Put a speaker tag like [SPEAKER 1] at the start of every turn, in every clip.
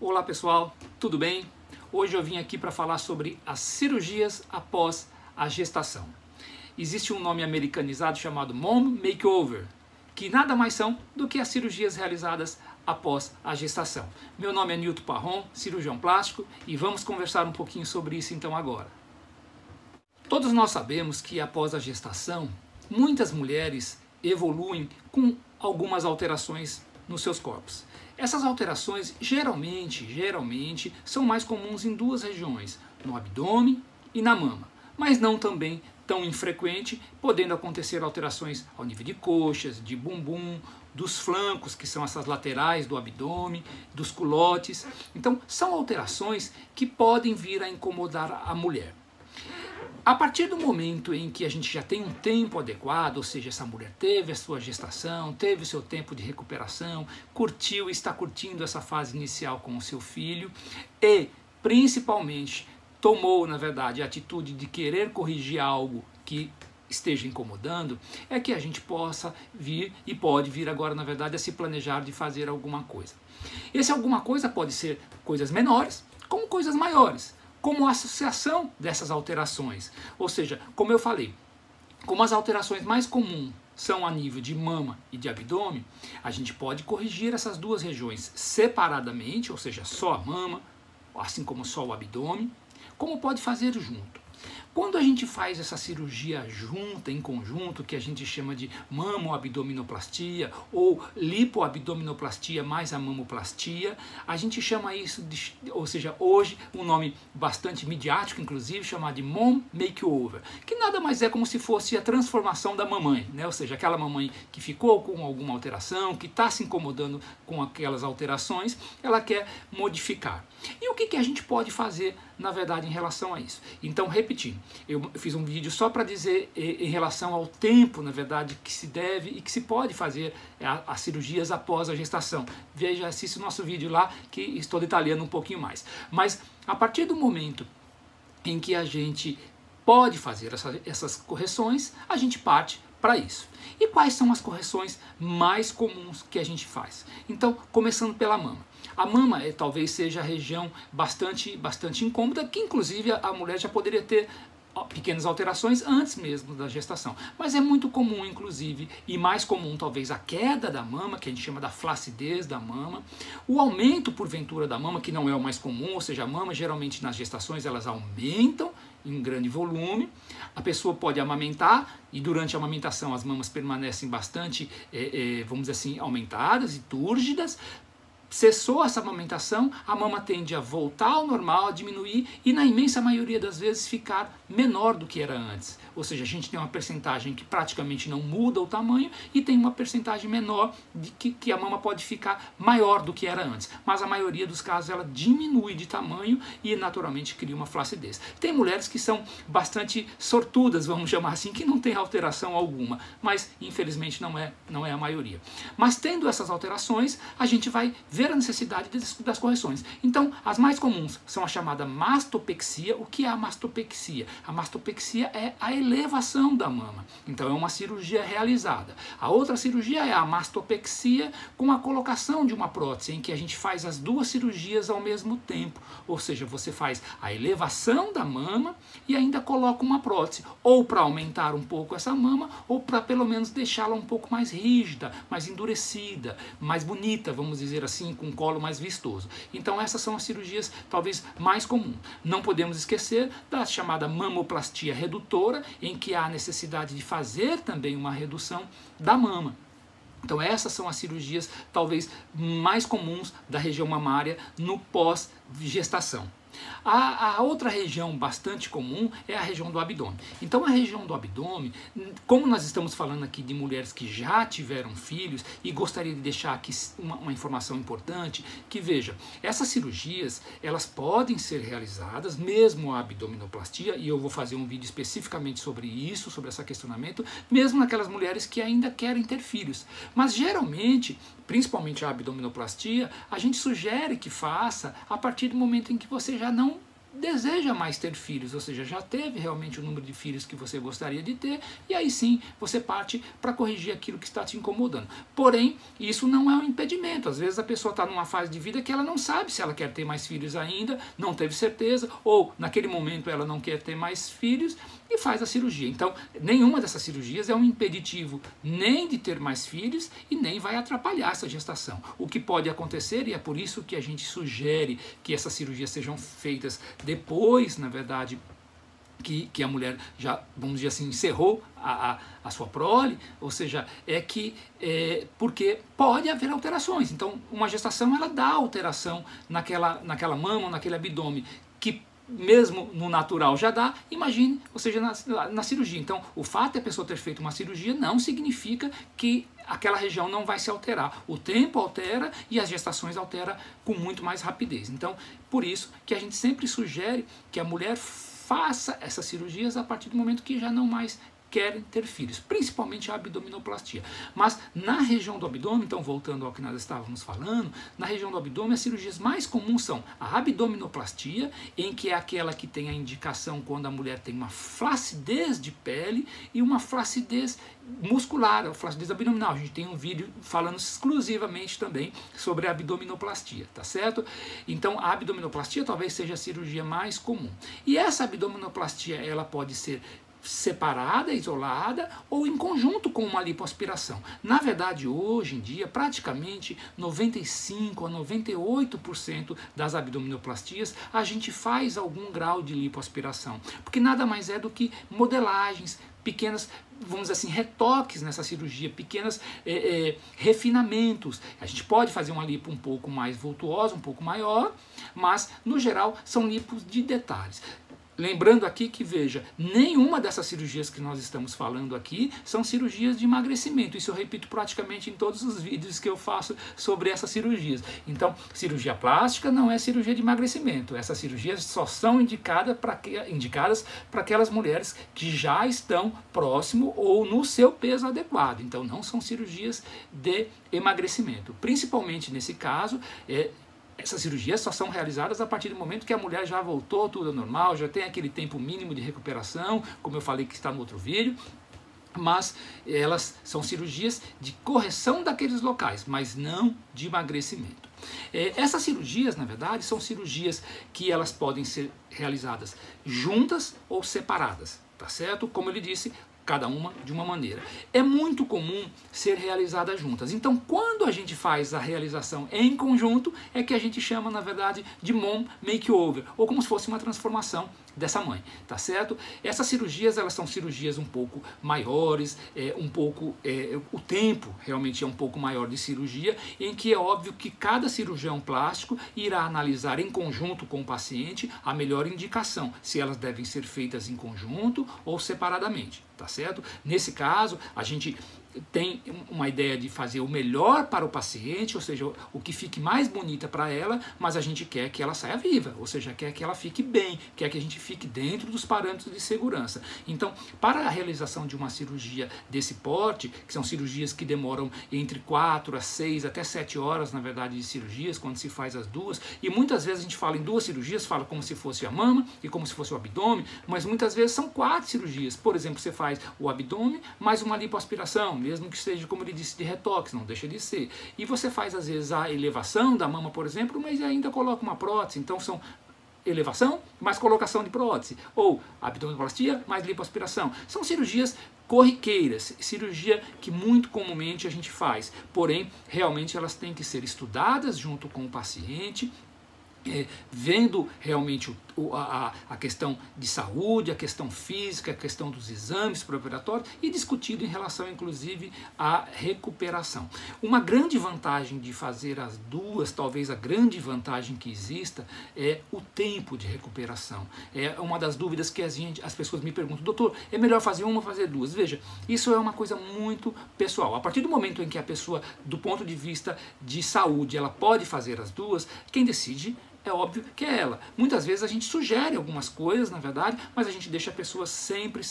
[SPEAKER 1] Olá pessoal, tudo bem? Hoje eu vim aqui para falar sobre as cirurgias após a gestação. Existe um nome americanizado chamado Mom Makeover, que nada mais são do que as cirurgias realizadas após a gestação. Meu nome é Nilton Parron, cirurgião plástico, e vamos conversar um pouquinho sobre isso então agora. Todos nós sabemos que após a gestação, muitas mulheres evoluem com algumas alterações nos seus corpos. Essas alterações geralmente são mais comuns em duas regiões, no abdômen e na mama, mas não também tão infrequente, podendo acontecer alterações ao nível de coxas, de bumbum, dos flancos, que são essas laterais do abdômen, dos culotes. Então, são alterações que podem vir a incomodar a mulher. A partir do momento em que a gente já tem um tempo adequado, ou seja, essa mulher teve a sua gestação, teve o seu tempo de recuperação, curtiu e está curtindo essa fase inicial com o seu filho e, principalmente, tomou, na verdade, a atitude de querer corrigir algo que esteja incomodando, é que a gente possa vir e pode vir agora, na verdade, a se planejar de fazer alguma coisa. Esse alguma coisa pode ser coisas menores, como coisas maiores, como a associação dessas alterações. Ou seja, como eu falei, como as alterações mais comuns são a nível de mama e de abdômen, a gente pode corrigir essas duas regiões separadamente, ou seja, só a mama, assim como só o abdômen, como pode fazer junto. Quando a gente faz essa cirurgia junta, em conjunto, que a gente chama de mamo-abdominoplastia ou lipoabdominoplastia mais a mamoplastia, a gente chama isso de, ou seja, hoje um nome bastante midiático, inclusive, chamado de Mom Makeover, que nada mais é como se fosse a transformação da mamãe, né? Ou seja, aquela mamãe que ficou com alguma alteração, que está se incomodando com aquelas alterações, ela quer modificar. E o que a gente pode fazer, na verdade, em relação a isso? Então, repetindo, eu fiz um vídeo só para dizer em relação ao tempo, na verdade, que se deve e que se pode fazer as cirurgias após a gestação. Veja, assista o nosso vídeo lá, que estou detalhando um pouquinho mais. Mas, a partir do momento em que a gente pode fazer essas correções, a gente parte para isso. E quais são as correções mais comuns que a gente faz? Então, começando pela mama. A mama talvez seja a região bastante incômoda, que inclusive a mulher já poderia ter pequenas alterações antes mesmo da gestação. Mas é muito comum, inclusive, e mais comum talvez a queda da mama, que a gente chama da flacidez da mama, o aumento porventura da mama, que não é o mais comum, ou seja, a mama geralmente nas gestações elas aumentam em grande volume, a pessoa pode amamentar e durante a amamentação as mamas permanecem bastante, vamos dizer assim, aumentadas e túrgidas. Cessou essa amamentação, a mama tende a voltar ao normal, a diminuir e na imensa maioria das vezes ficar menor do que era antes. Ou seja, a gente tem uma percentagem que praticamente não muda o tamanho e tem uma percentagem menor de que a mama pode ficar maior do que era antes. Mas a maioria dos casos ela diminui de tamanho e naturalmente cria uma flacidez. Tem mulheres que são bastante sortudas, vamos chamar assim, que não tem alteração alguma, mas infelizmente não é a maioria. Mas tendo essas alterações, a gente vai ver a necessidade das correções. Então, as mais comuns são a chamada mastopexia. O que é a mastopexia? A mastopexia é a elevação da mama. Então, é uma cirurgia realizada. A outra cirurgia é a mastopexia com a colocação de uma prótese, em que a gente faz as duas cirurgias ao mesmo tempo. Ou seja, você faz a elevação da mama e ainda coloca uma prótese, ou para aumentar um pouco essa mama, ou para pelo menos deixá-la um pouco mais rígida, mais endurecida, mais bonita, vamos dizer assim, com um colo mais vistoso. Então essas são as cirurgias talvez mais comuns. Não podemos esquecer da chamada mamoplastia redutora, em que há a necessidade de fazer também uma redução da mama. Então essas são as cirurgias talvez mais comuns da região mamária no pós-gestação. A outra região bastante comum é a região do abdômen. Então a região do abdômen, como nós estamos falando aqui de mulheres que já tiveram filhos, e gostaria de deixar aqui uma informação importante, que veja, essas cirurgias, elas podem ser realizadas, mesmo a abdominoplastia, e eu vou fazer um vídeo especificamente sobre isso, sobre esse questionamento, mesmo naquelas mulheres que ainda querem ter filhos. Mas geralmente, principalmente a abdominoplastia, a gente sugere que faça a partir do momento em que você já não deseja mais ter filhos, ou seja, já teve realmente o número de filhos que você gostaria de ter, e aí sim você parte para corrigir aquilo que está te incomodando. Porém, isso não é um impedimento. Às vezes a pessoa está numa fase de vida que ela não sabe se ela quer ter mais filhos ainda, não teve certeza, ou naquele momento ela não quer ter mais filhos e faz a cirurgia. Então, nenhuma dessas cirurgias é um impeditivo nem de ter mais filhos e nem vai atrapalhar essa gestação. O que pode acontecer, e é por isso que a gente sugere que essas cirurgias sejam feitas depois, na verdade, que a mulher já, vamos dizer assim, encerrou a sua prole, ou seja, porque pode haver alterações. Então, uma gestação, ela dá alteração naquela mama, naquele abdômen, que mesmo no natural já dá, imagine, ou seja, na cirurgia. Então, o fato de a pessoa ter feito uma cirurgia não significa que aquela região não vai se alterar. O tempo altera e as gestações alteram com muito mais rapidez. Então, por isso que a gente sempre sugere que a mulher faça essas cirurgias a partir do momento que já não mais querem ter filhos, principalmente a abdominoplastia. Mas na região do abdômen, então voltando ao que nós estávamos falando, na região do abdômen as cirurgias mais comuns são a abdominoplastia, em que é aquela que tem a indicação quando a mulher tem uma flacidez de pele e uma flacidez muscular, a flacidez abdominal. A gente tem um vídeo falando exclusivamente também sobre a abdominoplastia, tá certo? Então a abdominoplastia talvez seja a cirurgia mais comum. E essa abdominoplastia, ela pode ser separada, isolada ou em conjunto com uma lipoaspiração. Na verdade, hoje em dia, praticamente 95 a 98% das abdominoplastias a gente faz algum grau de lipoaspiração, porque nada mais é do que modelagens, pequenas, vamos dizer assim, retoques nessa cirurgia, pequenos refinamentos. A gente pode fazer uma lipo um pouco mais voltuosa, um pouco maior, mas no geral são lipos de detalhes. Lembrando aqui que, veja, nenhuma dessas cirurgias que nós estamos falando aqui são cirurgias de emagrecimento. Isso eu repito praticamente em todos os vídeos que eu faço sobre essas cirurgias. Então, cirurgia plástica não é cirurgia de emagrecimento. Essas cirurgias só são indicadas para aquelas mulheres que já estão próximo ou no seu peso adequado. Então, não são cirurgias de emagrecimento. Principalmente nesse caso, essas cirurgias só são realizadas a partir do momento que a mulher já voltou tudo ao normal, já tem aquele tempo mínimo de recuperação, como eu falei que está no outro vídeo, mas elas são cirurgias de correção daqueles locais, mas não de emagrecimento. Essas cirurgias, na verdade, são cirurgias que elas podem ser realizadas juntas ou separadas, tá certo? Como ele disse, cada uma de uma maneira. É muito comum ser realizada juntas. Então, quando a gente faz a realização em conjunto, é que a gente chama, na verdade, de mom makeover, ou como se fosse uma transformação dessa mãe, tá certo? Essas cirurgias, elas são cirurgias um pouco maiores, o tempo realmente é um pouco maior de cirurgia, em que é óbvio que cada cirurgião plástico irá analisar em conjunto com o paciente a melhor indicação, se elas devem ser feitas em conjunto ou separadamente, tá certo? Nesse caso, a gente tem uma ideia de fazer o melhor para o paciente, ou seja, o que fique mais bonita para ela, mas a gente quer que ela saia viva, ou seja, quer que ela fique bem, quer que a gente fique dentro dos parâmetros de segurança. Então, para a realização de uma cirurgia desse porte, que são cirurgias que demoram entre 4 a 6 até 7 horas, na verdade, de cirurgias, quando se faz as duas, e muitas vezes a gente fala em duas cirurgias, fala como se fosse a mama e como se fosse o abdômen, mas muitas vezes são 4 cirurgias. Por exemplo, você faz o abdômen mais uma lipoaspiração, mesmo que seja, como ele disse, de retox, não deixa de ser. E você faz, às vezes, a elevação da mama, por exemplo, mas ainda coloca uma prótese. Então, são elevação mais colocação de prótese. Ou abdominoplastia mais lipoaspiração. São cirurgias corriqueiras, cirurgia que muito comumente a gente faz. Porém, realmente elas têm que ser estudadas junto com o paciente, vendo realmente a questão de saúde, a questão física, a questão dos exames pré-operatórios e discutido em relação, inclusive, à recuperação. Uma grande vantagem de fazer as duas, talvez a grande vantagem que exista, é o tempo de recuperação. É uma das dúvidas que as pessoas me perguntam: doutor, é melhor fazer uma ou fazer duas? Veja, isso é uma coisa muito pessoal. A partir do momento em que a pessoa, do ponto de vista de saúde, ela pode fazer as duas, quem decide é óbvio que é ela. Muitas vezes a gente sugere algumas coisas, na verdade, mas a gente deixa a pessoa sempre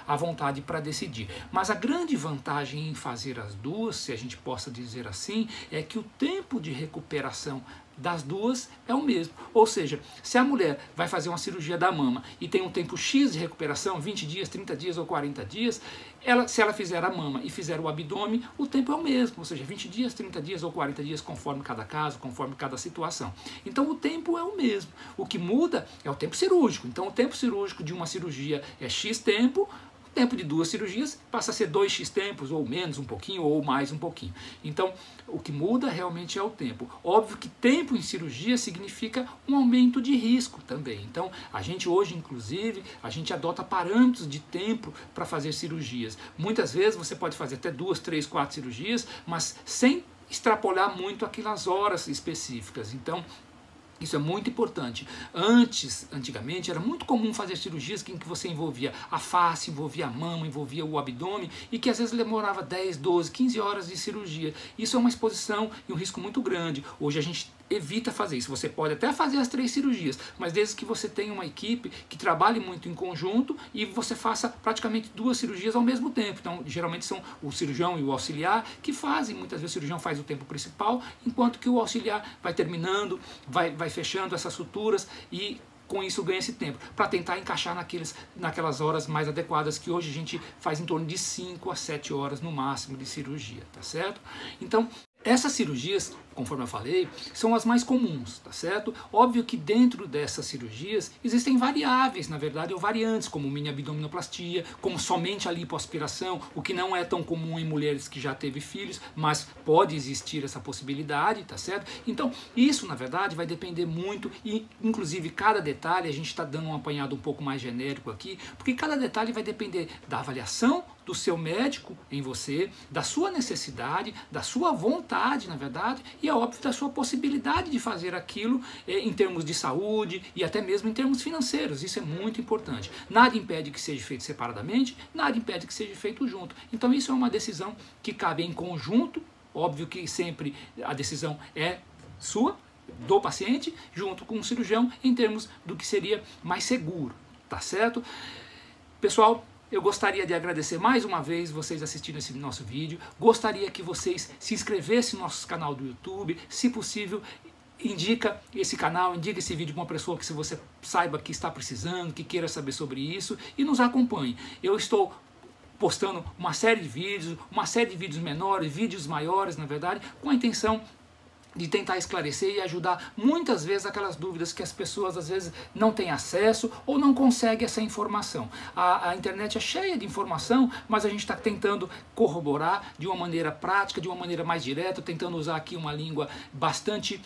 [SPEAKER 1] à vontade para decidir. Mas a grande vantagem em fazer as duas, se a gente possa dizer assim, é que o tempo de recuperação das duas é o mesmo. Ou seja, se a mulher vai fazer uma cirurgia da mama e tem um tempo X de recuperação, 20 dias, 30 dias ou 40 dias, se ela fizer a mama e fizer o abdômen, o tempo é o mesmo, ou seja, 20 dias, 30 dias ou 40 dias, conforme cada caso, conforme cada situação. Então o tempo é o mesmo. O que muda é o tempo cirúrgico. Então o tempo cirúrgico de uma cirurgia é X tempo, o tempo de duas cirurgias passa a ser 2x tempos, ou menos um pouquinho, ou mais um pouquinho. Então, o que muda realmente é o tempo. Óbvio que tempo em cirurgia significa um aumento de risco também. Então, a gente hoje, inclusive, a gente adota parâmetros de tempo para fazer cirurgias. Muitas vezes você pode fazer até 2, 3, 4 cirurgias, mas sem extrapolar muito aquelas horas específicas. Então, isso é muito importante. Antigamente, era muito comum fazer cirurgias em que você envolvia a face, envolvia a mama, envolvia o abdômen e que às vezes demorava 10, 12, 15 horas de cirurgia. Isso é uma exposição e um risco muito grande. Hoje a gente evita fazer isso. Você pode até fazer as 3 cirurgias, mas desde que você tenha uma equipe que trabalhe muito em conjunto e você faça praticamente 2 cirurgias ao mesmo tempo. Então, geralmente são o cirurgião e o auxiliar que fazem. Muitas vezes o cirurgião faz o tempo principal, enquanto que o auxiliar vai terminando, vai fechando essas suturas e com isso ganha esse tempo, para tentar encaixar naquelas horas mais adequadas, que hoje a gente faz em torno de 5 a 7 horas no máximo de cirurgia, tá certo? Então, essas cirurgias, conforme eu falei, são as mais comuns, tá certo? Óbvio que dentro dessas cirurgias existem variáveis, na verdade, ou variantes, como mini abdominoplastia, como somente a lipoaspiração, o que não é tão comum em mulheres que já teve filhos, mas pode existir essa possibilidade, tá certo? Então, isso, na verdade, vai depender muito e, inclusive, cada detalhe, a gente está dando um apanhado um pouco mais genérico aqui, porque cada detalhe vai depender da avaliação do seu médico em você, da sua necessidade, da sua vontade, na verdade, e é óbvio da sua possibilidade de fazer aquilo em termos de saúde e até mesmo em termos financeiros. Isso é muito importante. Nada impede que seja feito separadamente, nada impede que seja feito junto. Então isso é uma decisão que cabe em conjunto. Óbvio que sempre a decisão é sua, do paciente, junto com o cirurgião, em termos do que seria mais seguro, tá certo? Pessoal, eu gostaria de agradecer mais uma vez vocês assistindo esse nosso vídeo. Gostaria que vocês se inscrevessem no nosso canal do YouTube. Se possível, indica esse canal, indica esse vídeo para uma pessoa que você saiba que está precisando, que queira saber sobre isso, e nos acompanhe. Eu estou postando uma série de vídeos menores, vídeos maiores, na verdade, com a intenção de tentar esclarecer e ajudar muitas vezes aquelas dúvidas que as pessoas às vezes não têm acesso ou não conseguem essa informação. A internet é cheia de informação, mas a gente está tentando corroborar de uma maneira prática, de uma maneira mais direta, tentando usar aqui uma língua bastante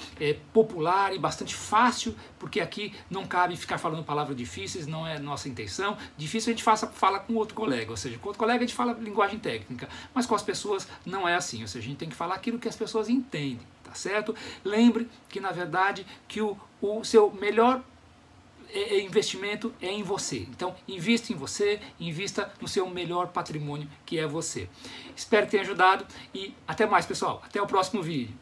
[SPEAKER 1] popular e bastante fácil, porque aqui não cabe ficar falando palavras difíceis, não é nossa intenção. Difícil a gente fala com outro colega, ou seja, com outro colega a gente fala linguagem técnica, mas com as pessoas não é assim, ou seja, a gente tem que falar aquilo que as pessoas entendem. Tá certo? Lembre que, na verdade, que o seu melhor investimento é em você. Então, invista em você, invista no seu melhor patrimônio, que é você. Espero que tenha ajudado e até mais, pessoal. Até o próximo vídeo.